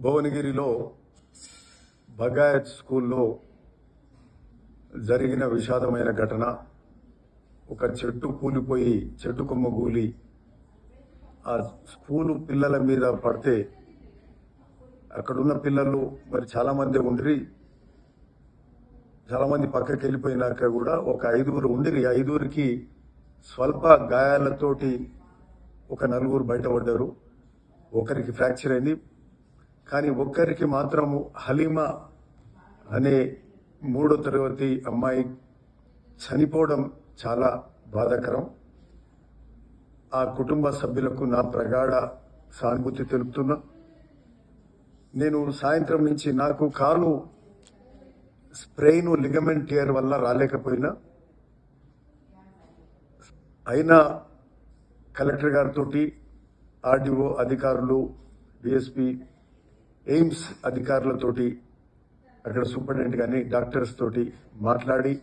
భువనగిరిలో బగాయత్ స్కూల్లో జరిగిన విషాదమైన ఘటన. ఒక చెట్టు కూలిపోయి చెట్టు కొమ్మ కూలి ఆ స్కూలు పిల్లల మీద పడితే అక్కడున్న పిల్లలు మరి చాలా మంది ఉండి చాలా మంది పక్కకి వెళ్ళిపోయినాక కూడా ఒక 5గురు ఉండిరి. 5గురికి స్వల్ప గాయాలతోటి ఒక 4 బయటపడ్డారు. ఒకరికి ఫ్రాక్చర్ అయింది. కానీ ఒక్కరికి మాత్రము హలీమా అనే 3వ తరగతి అమ్మాయి చనిపోవడం చాలా బాధాకరం. ఆ కుటుంబ సభ్యులకు నా ప్రగాఢ సానుభూతి తెలుపుతున్నా. నేను సాయంత్రం నుంచి నాకు కాలు స్ప్రెయిన్ లిగమెంట్ టియర్ వల్ల రాలేకపోయినా అయినా కలెక్టర్ గారితో, ఆర్డీఓ అధికారులు, డిఎస్పీ, ఎయిమ్స్ అధికారులతోటి, అక్కడ సూపరింటెండెంట్ కానీ డాక్టర్స్ తోటి మాట్లాడి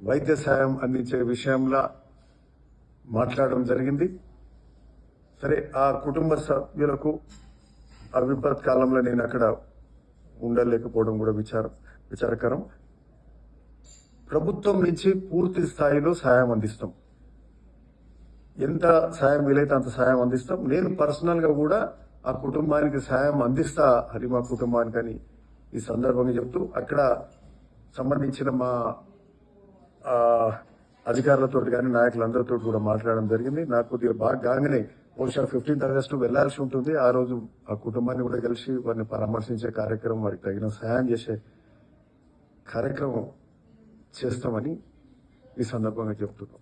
వైద్య సాయం అందించే విషయంలో మాట్లాడడం జరిగింది. సరే, ఆ కుటుంబ సభ్యులకు ఆ విపత్ కాలంలో నేను అక్కడ ఉండలేకపోవడం కూడా విచారకరం. ప్రభుత్వం నుంచి పూర్తి స్థాయిలో సాయం అందిస్తాం. ఎంత సాయం వీలైతే అంత సాయం అందిస్తాం. నేను పర్సనల్ గా కూడా ఆ కుటుంబానికి సాయం అందిస్తా, హలీమా కుటుంబానికని ఈ సందర్భంగా చెప్తూ, అక్కడ సంబంధించిన మా అధికారులతో కానీ నాయకులందరితో కూడా మాట్లాడడం జరిగింది. నాకు కొద్దిగా బాగా కాగానే బహుశా 15th ఆగస్టు వెళ్లాల్సి ఉంటుంది. ఆ రోజు ఆ కుటుంబాన్ని కూడా కలిసి వారిని పరామర్శించే కార్యక్రమం, వారికి తగిన సహాయం చేసే కార్యక్రమం చేస్తామని ఈ సందర్భంగా చెప్తున్నాం.